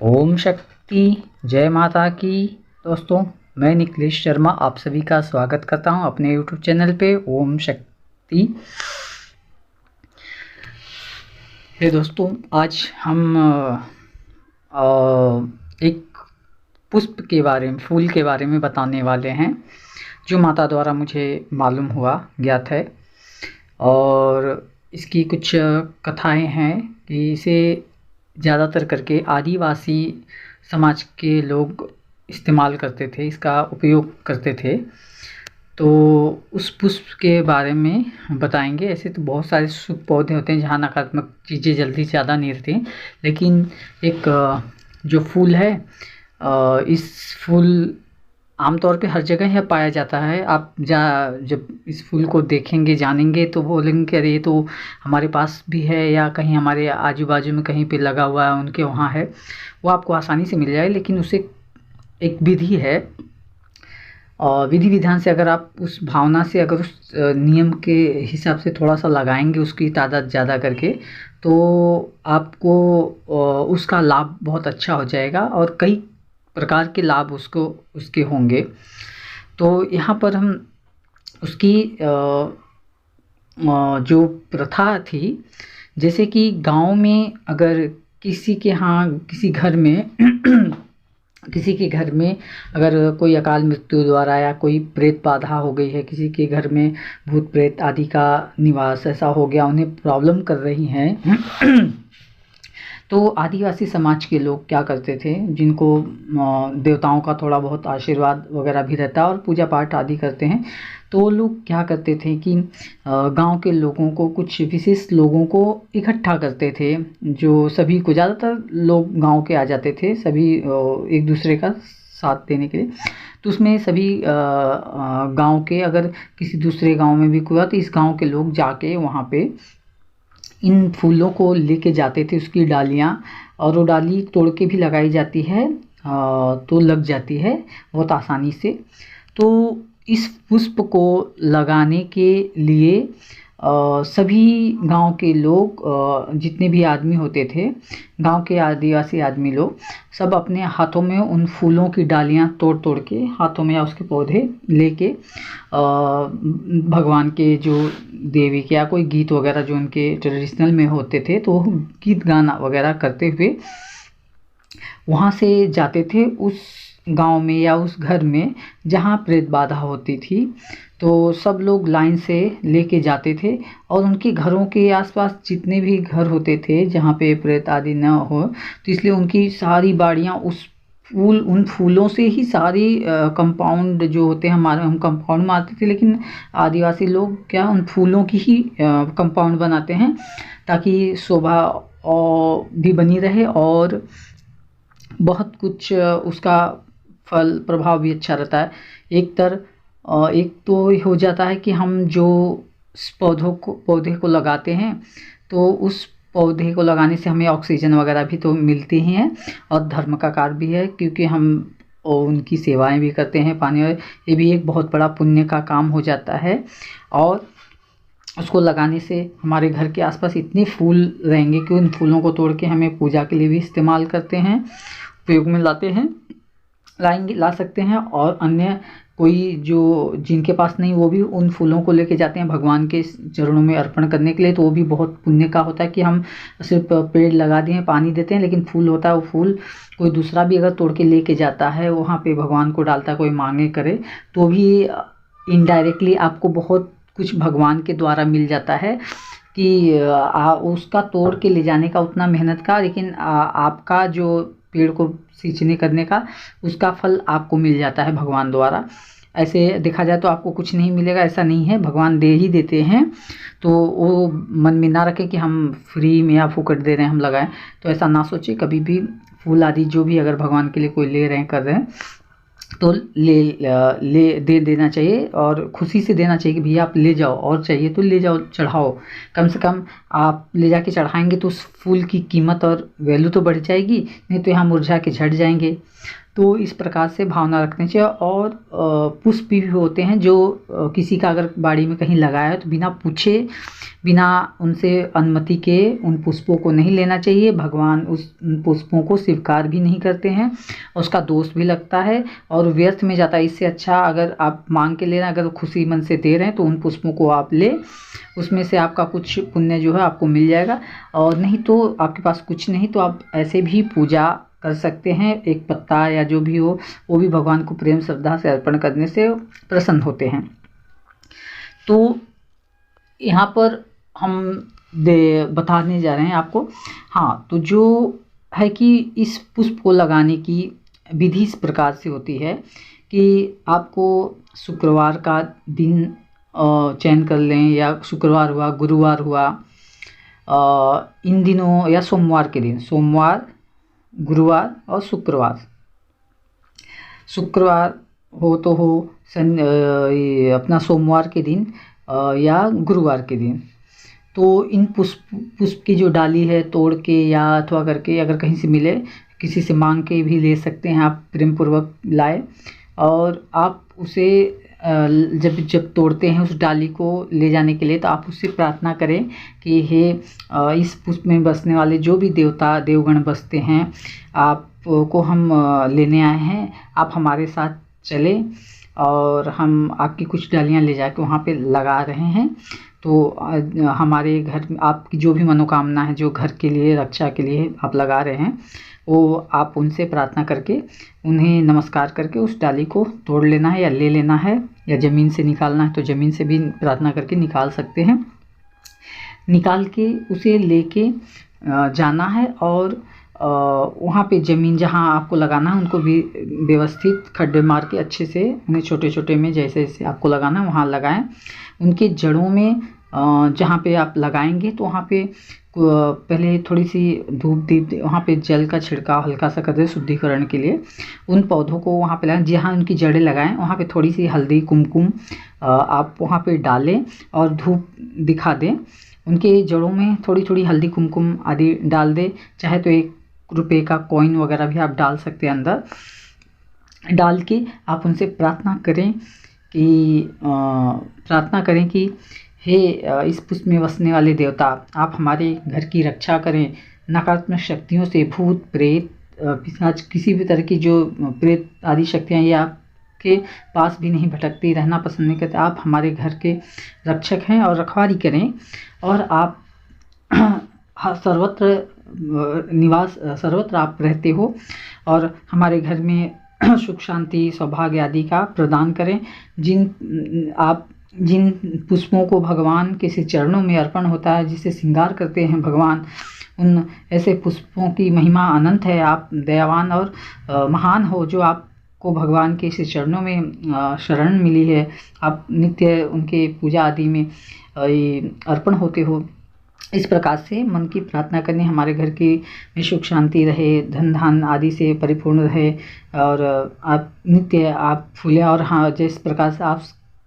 ओम शक्ति, जय माता की। दोस्तों, मैं निखिलेश शर्मा आप सभी का स्वागत करता हूं अपने यूट्यूब चैनल पे ओम शक्ति। हे दोस्तों, आज हम एक पुष्प के बारे में, फूल के बारे में बताने वाले हैं जो माता द्वारा मुझे मालूम हुआ, ज्ञात है। और इसकी कुछ कथाएं हैं कि इसे ज़्यादातर करके आदिवासी समाज के लोग इस्तेमाल करते थे, इसका उपयोग करते थे। तो उस पुष्प के बारे में बताएंगे। ऐसे तो बहुत सारे शुभ पौधे होते हैं जहाँ नकारात्मक चीज़ें जल्दी से ज़्यादा नहीं रहती, लेकिन एक जो फूल है, इस फूल आमतौर पे हर जगह ही पाया जाता है। आप जब इस फूल को देखेंगे, जानेंगे तो बोलेंगे कि अरे ये तो हमारे पास भी है, या कहीं हमारे आजू बाजू में कहीं पे लगा हुआ है, उनके वहाँ है। वो आपको आसानी से मिल जाए, लेकिन उसे एक विधि है। और विधि विधान से अगर आप उस भावना से, अगर उस नियम के हिसाब से थोड़ा सा लगाएंगे, उसकी तादाद ज़्यादा करके, तो आपको उसका लाभ बहुत अच्छा हो जाएगा और कई प्रकार के लाभ उसके होंगे। तो यहाँ पर हम उसकी जो प्रथा थी, जैसे कि गांव में अगर किसी के यहाँ, किसी घर में किसी के घर में अगर कोई अकाल मृत्यु द्वारा या कोई प्रेत बाधा हो गई है, किसी के घर में भूत प्रेत आदि का निवास ऐसा हो गया, उन्हें प्रॉब्लम कर रही हैं तो आदिवासी समाज के लोग क्या करते थे, जिनको देवताओं का थोड़ा बहुत आशीर्वाद वगैरह भी रहता है और पूजा पाठ आदि करते हैं, तो वो लोग क्या करते थे कि गांव के लोगों को, कुछ विशेष लोगों को इकट्ठा करते थे। जो सभी को, ज़्यादातर लोग गांव के आ जाते थे, सभी एक दूसरे का साथ देने के लिए। तो उसमें सभी गांव के, अगर किसी दूसरे गांव में भी हुआ तो इस गांव के लोग जाके वहाँ पे इन फूलों को लेके जाते थे, उसकी डालियाँ, और वो डाली तोड़ के भी लगाई जाती है तो लग जाती है बहुत आसानी से। तो इस पुष्प को लगाने के लिए सभी गांव के लोग, जितने भी आदमी होते थे, गांव के आदिवासी आदमी लोग, सब अपने हाथों में उन फूलों की डालियां तोड़ तोड़ के हाथों में, या उसके पौधे लेके भगवान के, जो देवी के या कोई गीत वगैरह जो उनके ट्रेडिशनल में होते थे, तो गीत गाना वगैरह करते हुए वहाँ से जाते थे उस गांव में या उस घर में जहाँ प्रेत बाधा होती थी। तो सब लोग लाइन से लेके जाते थे और उनके घरों के आसपास जितने भी घर होते थे जहाँ पे प्रेत आदि न हो, तो इसलिए उनकी सारी बाड़ियाँ उन फूलों से ही सारी, कंपाउंड जो होते हैं हमारे, हम कंपाउंड मारते थे, लेकिन आदिवासी लोग क्या उन फूलों की ही कंपाउंड बनाते हैं, ताकि शोभा भी बनी रहे और बहुत कुछ उसका फल प्रभाव भी अच्छा रहता है। एक तो हो जाता है कि हम जो पौधे को लगाते हैं, तो उस पौधे को लगाने से हमें ऑक्सीजन वगैरह भी तो मिलती ही है, और धर्म का कार्य भी है, क्योंकि हम उनकी सेवाएं भी करते हैं, पानी, और ये भी एक बहुत बड़ा पुण्य का काम हो जाता है। और उसको लगाने से हमारे घर के आसपास इतने फूल रहेंगे कि उन फूलों को तोड़ के हमें पूजा के लिए भी इस्तेमाल करते हैं, उपयोग में ला सकते हैं। और अन्य कोई जो जिनके पास नहीं, वो भी उन फूलों को लेके जाते हैं भगवान के चरणों में अर्पण करने के लिए। तो वो भी बहुत पुण्य का होता है कि हम सिर्फ पेड़ लगा दिए, पानी देते हैं, लेकिन फूल होता है, वो फूल कोई दूसरा भी अगर तोड़ के लेके जाता है, वहाँ पे भगवान को डालता है, कोई मांगे करे, तो भी इनडायरेक्टली आपको बहुत कुछ भगवान के द्वारा मिल जाता है कि उसका तोड़ के ले जाने का उतना मेहनत का, लेकिन आपका जो पेड़ को सींचने करने का, उसका फल आपको मिल जाता है भगवान द्वारा। ऐसे देखा जाए तो आपको कुछ नहीं मिलेगा, ऐसा नहीं है, भगवान दे ही देते हैं। तो वो मन में ना रखें कि हम फ्री में या फुकट दे रहे हैं, हम लगाएं, तो ऐसा ना सोचे कभी भी। फूल आदि जो भी अगर भगवान के लिए कोई ले रहे हैं, कर रहे हैं, तो ले दे देना चाहिए, और खुशी से देना चाहिए कि भैया आप ले जाओ, और चाहिए तो ले जाओ, चढ़ाओ। कम से कम आप ले जाके चढ़ाएंगे तो उस फूल की कीमत और वैल्यू तो बढ़ जाएगी, नहीं तो यहाँ मुरझा के झड़ जाएंगे। तो इस प्रकार से भावना रखनी चाहिए। और पुष्प भी होते हैं जो किसी का अगर बाड़ी में कहीं लगाया है तो बिना पूछे, बिना उनसे अनुमति के उन पुष्पों को नहीं लेना चाहिए। भगवान उस पुष्पों को स्वीकार भी नहीं करते हैं, उसका दोष भी लगता है और व्यर्थ में जाता है। इससे अच्छा अगर आप मांग के ले रहे हैं, अगर खुशी मन से दे रहे हैं तो उन पुष्पों को आप ले, उसमें से आपका कुछ पुण्य जो है आपको मिल जाएगा। और नहीं तो आपके पास कुछ नहीं तो आप ऐसे भी पूजा कर सकते हैं। एक पत्ता या जो भी हो वो भी भगवान को प्रेम श्रद्धा से अर्पण करने से प्रसन्न होते हैं। तो यहाँ पर हम बताने जा रहे हैं आपको। हाँ, तो जो है कि इस पुष्प को लगाने की विधि इस प्रकार से होती है कि आपको शुक्रवार का दिन चयन कर लें, या शुक्रवार हुआ, गुरुवार हुआ, इन दिनों, या सोमवार के दिन, सोमवार, गुरुवार और शुक्रवार। शुक्रवार हो तो हो ये अपना सोमवार के दिन या गुरुवार के दिन। तो इन पुष्प की जो डाली है तोड़ के या अथवा करके, अगर कहीं से मिले, किसी से मांग के भी ले सकते हैं आप, प्रेम पूर्वक लाए। और आप उसे जब तोड़ते हैं उस डाली को ले जाने के लिए, तो आप उससे प्रार्थना करें कि हे इस पुष्प में बसने वाले जो भी देवता देवगण बसते हैं, आपको हम लेने आए हैं, आप हमारे साथ चले और हम आपकी कुछ डालियाँ ले जाके वहाँ पे लगा रहे हैं। तो हमारे घर में आपकी जो भी मनोकामना है, जो घर के लिए, रक्षा के लिए आप लगा रहे हैं, वो आप उनसे प्रार्थना करके, उन्हें नमस्कार करके उस डाली को तोड़ लेना है या ले लेना है, या ज़मीन से निकालना है तो ज़मीन से भी प्रार्थना करके निकाल सकते हैं। निकाल के उसे लेके जाना है और वहाँ पे ज़मीन जहाँ आपको लगाना है उनको भी व्यवस्थित खड्डे मार के अच्छे से उन्हें छोटे छोटे में जैसे जैसे आपको लगाना है वहाँ लगाएं। उनके जड़ों में जहाँ पे आप लगाएंगे तो वहाँ पे पहले थोड़ी सी धूप दीप वहाँ पे जल का छिड़काव हल्का सा कर दें शुद्धिकरण के लिए। उन पौधों को वहाँ पे लगाएं, जहाँ उनकी जड़ें लगाएं वहाँ पे थोड़ी सी हल्दी कुमकुम आप वहाँ पे डालें और धूप दिखा दें। उनके जड़ों में थोड़ी थोड़ी हल्दी कुमकुम आदि डाल दें, चाहे तो 1 रुपये का कॉइन वगैरह भी आप डाल सकते हैं अंदर। डाल के आप उनसे प्रार्थना करें कि हे इस पुष्प में बसने वाले देवता, आप हमारे घर की रक्षा करें, नकारात्मक शक्तियों से, भूत प्रेत पिशाच किसी भी तरह की जो प्रेत आदि शक्तियाँ ये आपके पास भी नहीं भटकती, रहना पसंद नहीं करते। आप हमारे घर के रक्षक हैं और रखवाली करें, और आप सर्वत्र आप रहते हो और हमारे घर में सुख शांति सौभाग्य आदि का प्रदान करें। जिन पुष्पों को भगवान के से चरणों में अर्पण होता है, जिसे श्रृंगार करते हैं भगवान, उन ऐसे पुष्पों की महिमा अनंत है। आप दयावान और महान हो, जो आपको भगवान के से चरणों में शरण मिली है। आप नित्य उनके पूजा आदि में अर्पण होते हो। इस प्रकार से मन की प्रार्थना करनी, हमारे घर की में सुख शांति रहे, धन धान आदि से परिपूर्ण रहे, और आप नित्य आप फूले। और हाँ, जिस प्रकार से आप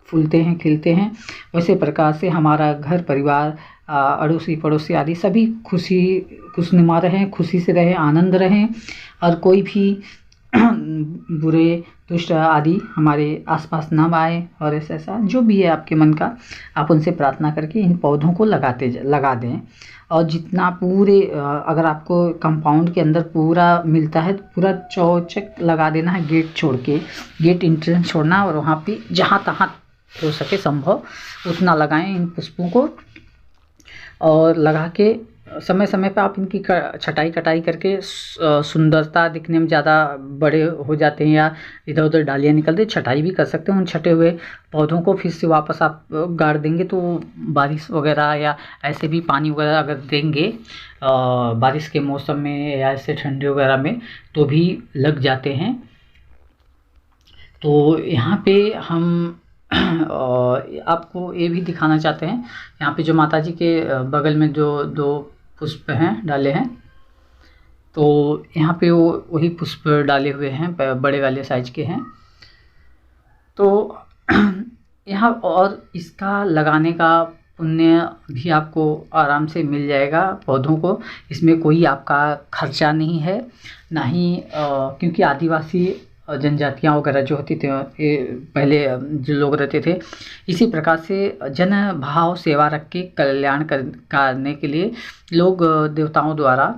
फूलते हैं खिलते हैं, वैसे प्रकार से हमारा घर परिवार अड़ोसी पड़ोसी आदि सभी खुशनुमा रहें, खुशी से रहें, आनंद रहें, और कोई भी बुरे दुष्ट आदि हमारे आसपास ना आए। और ऐसा जो भी है आपके मन का, आप उनसे प्रार्थना करके इन पौधों को लगा दें। और जितना पूरे अगर आपको कंपाउंड के अंदर पूरा मिलता है तो पूरा चौचक लगा देना है, गेट छोड़ के, गेट इंट्रेंस छोड़ना, और वहाँ पे जहाँ तहाँ हो सके संभव उतना लगाएं इन पुष्पों को। और लगा के समय समय पर आप इनकी छटाई कटाई करके सुंदरता दिखने में ज़्यादा बड़े हो जाते हैं, या इधर उधर डालियाँ निकलते, छटाई भी कर सकते हैं। उन छटे हुए पौधों को फिर से वापस आप गाड़ देंगे तो बारिश वगैरह या ऐसे भी पानी वगैरह अगर देंगे बारिश के मौसम में या ऐसे ठंडे वगैरह में तो भी लग जाते हैं। तो यहाँ पे हम आपको ये भी दिखाना चाहते हैं, यहाँ पे जो माता जी के बगल में जो 2 पुष्प हैं डाले हैं, तो यहाँ पे वही पुष्प डाले हुए हैं, बड़े वाले साइज के हैं। तो यहाँ और इसका लगाने का पुण्य भी आपको आराम से मिल जाएगा पौधों को। इसमें कोई आपका खर्चा नहीं है, ना ही क्योंकि आदिवासी जनजातियाँ वगैरह जो होती थी, ये पहले जो लोग रहते थे, इसी प्रकार से जन भाव सेवा रख के कल्याण करने के लिए लोग देवताओं द्वारा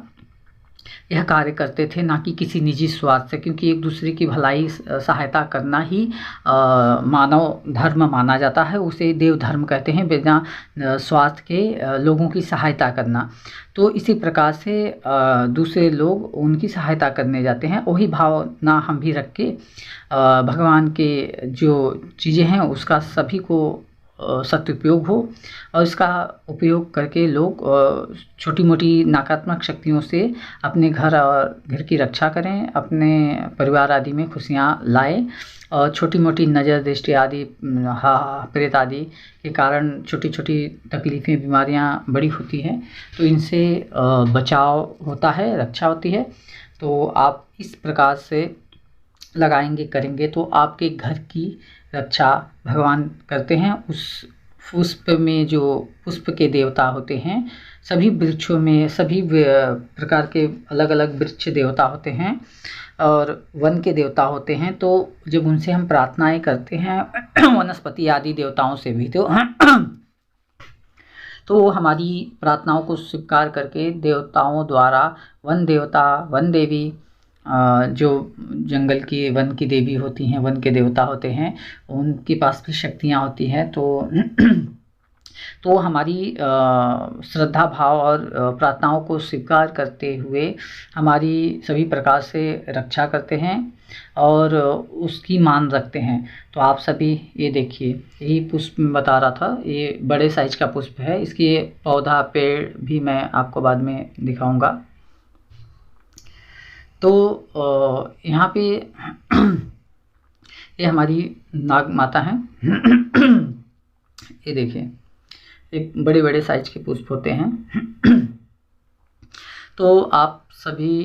यह कार्य करते थे, ना कि किसी निजी स्वार्थ से, क्योंकि एक दूसरे की भलाई सहायता करना ही मानव धर्म माना जाता है। उसे देव धर्म कहते हैं, बिना स्वार्थ के लोगों की सहायता करना। तो इसी प्रकार से दूसरे लोग उनकी सहायता करने जाते हैं, वही भावना हम भी रख के भगवान के जो चीज़ें हैं उसका सभी को सदुपयोग हो, और इसका उपयोग करके लोग छोटी मोटी नकारात्मक शक्तियों से अपने घर और घर की रक्षा करें, अपने परिवार आदि में खुशियाँ लाएं। और छोटी मोटी नज़र दृष्टि आदि प्रेत आदि के कारण छोटी छोटी तकलीफ़ें बीमारियां बड़ी होती हैं, तो इनसे बचाव होता है, रक्षा होती है। तो आप इस प्रकार से लगाएंगे, करेंगे तो आपके घर की रक्षा भगवान करते हैं। उस पुष्प में जो पुष्प के देवता होते हैं, सभी वृक्षों में सभी प्रकार के अलग अलग वृक्ष देवता होते हैं और वन के देवता होते हैं। तो जब उनसे हम प्रार्थनाएं करते हैं वनस्पति आदि देवताओं से भी, तो वो हमारी प्रार्थनाओं को स्वीकार करके देवताओं द्वारा वन देवता, वन देवी, जो जंगल की वन की देवी होती हैं, वन के देवता होते हैं, उनके पास भी शक्तियाँ होती हैं। तो हमारी श्रद्धा भाव और प्रार्थनाओं को स्वीकार करते हुए हमारी सभी प्रकार से रक्षा करते हैं और उसकी मान रखते हैं। तो आप सभी ये देखिए, यही पुष्प मैं बता रहा था, ये बड़े साइज का पुष्प है। इसकी पौधा पेड़ भी मैं आपको बाद में दिखाऊंगा। तो यहाँ पे ये हमारी नाग माता हैं। ये देखिए, एक बड़े बड़े साइज के पुष्प होते हैं। तो आप सभी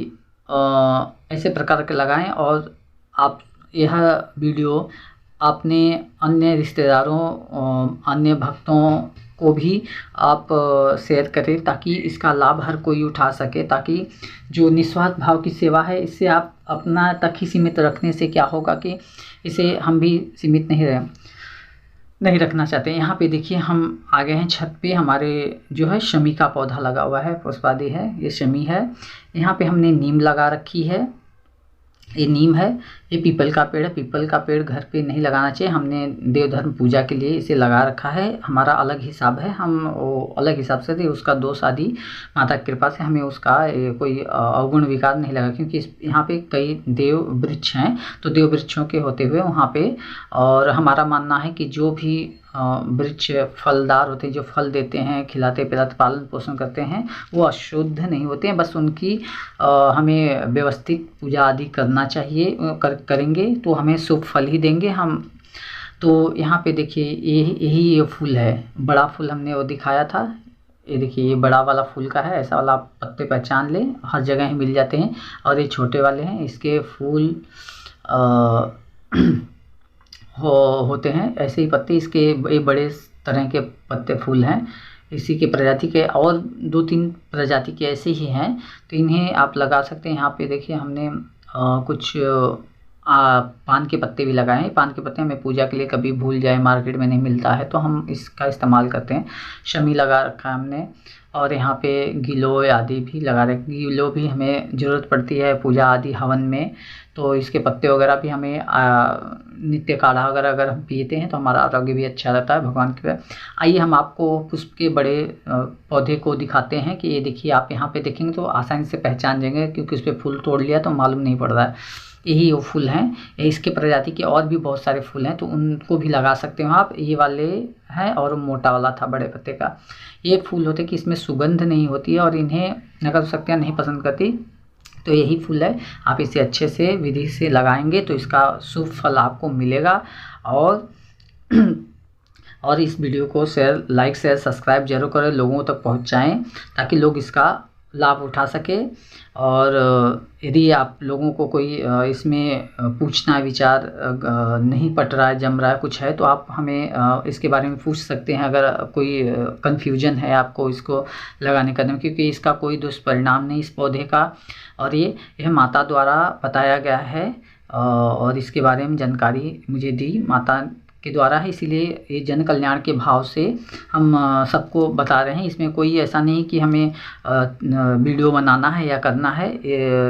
ऐसे प्रकार के लगाएं, और आप यह वीडियो अपने अन्य रिश्तेदारों, अन्य भक्तों को भी आप शेयर करें, ताकि इसका लाभ हर कोई उठा सके। ताकि जो निस्वार्थ भाव की सेवा है, इससे आप अपना तक ही सीमित रखने से क्या होगा कि इसे हम भी सीमित नहीं रखना चाहते। यहाँ पे देखिए, हम आ गए हैं छत पे, हमारे जो है शमी का पौधा लगा हुआ है, पुष्पादि है, ये शमी है। यहाँ पे हमने नीम लगा रखी है, ये नीम है। ये पीपल का पेड़ है। पीपल का पेड़ घर पे नहीं लगाना चाहिए, हमने देवधर्म पूजा के लिए इसे लगा रखा है। हमारा अलग हिसाब है, हम वो अलग हिसाब से थे। उसका दोष आदि माता की कृपा से हमें उसका कोई अवगुण विकार नहीं लगा, क्योंकि यहाँ पे कई देव वृक्ष हैं, तो देव वृक्षों के होते हुए वहाँ पे, और हमारा मानना है कि जो भी वृक्ष फलदार होते हैं, जो फल देते हैं, खिलाते पिलाते पालन पोषण करते हैं, वो अशुद्ध नहीं होते हैं। बस उनकी हमें व्यवस्थित पूजा आदि करना चाहिए, करेंगे तो हमें शुभ फल ही देंगे हम। तो यहाँ पे देखिए, यही ये फूल है, बड़ा फूल हमने वो दिखाया था। ये देखिए, ये बड़ा वाला फूल का है, ऐसा वाला आप पत्ते पहचान लें, हर जगह ही मिल जाते हैं। और ये छोटे वाले हैं, इसके फूल होते हैं ऐसे ही पत्ते, इसके ये बड़े तरह के पत्ते फूल हैं। इसी के प्रजाति के और 2-3 प्रजाति के ऐसे ही हैं, तो इन्हें आप लगा सकते हैं। यहाँ पे देखिए, हमने कुछ पान के पत्ते भी लगाए हैं। पान के पत्ते हमें पूजा के लिए कभी भूल जाए, मार्केट में नहीं मिलता है, तो हम इसका इस्तेमाल करते हैं। शमी लगा रखा है हमने, और यहाँ पे गिलोय आदि भी लगा रखे। गिलोय भी हमें ज़रूरत पड़ती है पूजा आदि हवन में, तो इसके पत्ते वगैरह भी हमें नित्य काढ़ा वगैरह अगर हम पीते हैं तो हमारा आरोग्य भी अच्छा रहता है भगवान के। आइए हम आपको पुष्प के बड़े पौधे को दिखाते हैं कि ये देखिए, आप यहाँ पे देखेंगे तो आसानी से पहचान जाएंगे, क्योंकि उस पर फूल तोड़ लिया तो मालूम नहीं पड़ रहा है। यही वो फूल हैं। इसके प्रजाति के और भी बहुत सारे फूल हैं, तो उनको भी लगा सकते हो आप। ये वाले हैं, और मोटा वाला था बड़े पत्ते का। ये फूल होते कि इसमें सुगंध नहीं होती है, और इन्हें नगर शक्तियाँ नहीं पसंद करती, तो यही फूल है। आप इसे अच्छे से विधि से लगाएंगे तो इसका शुभ फल आपको मिलेगा। और इस वीडियो को लाइक शेयर सब्सक्राइब जरूर करें, लोगों तक पहुंचाएं, ताकि लोग इसका लाभ उठा सके। और यदि आप लोगों को कोई इसमें पूछना विचार नहीं पट रहा है, जम रहा है, कुछ है, तो आप हमें इसके बारे में पूछ सकते हैं। अगर कोई कन्फ्यूजन है आपको इसको लगाने का, क्योंकि इसका कोई दुष्परिणाम नहीं इस पौधे का, और यह माता द्वारा बताया गया है और इसके बारे में जानकारी मुझे दी माता के द्वारा है, इसीलिए ये जन कल्याण के भाव से हम सबको बता रहे हैं। इसमें कोई ऐसा नहीं कि हमें वीडियो बनाना है या करना है,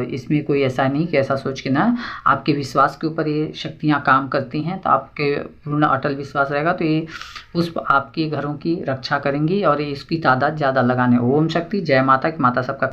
इसमें कोई ऐसा नहीं कि ऐसा सोच के ना, आपके विश्वास के ऊपर ये शक्तियाँ काम करती हैं। तो आपके पूर्ण अटल विश्वास रहेगा तो ये पुष्प आपके घरों की रक्षा करेंगी और इसकी तादाद ज़्यादा लगाने। ओम शक्ति, जय माता की। माता सबका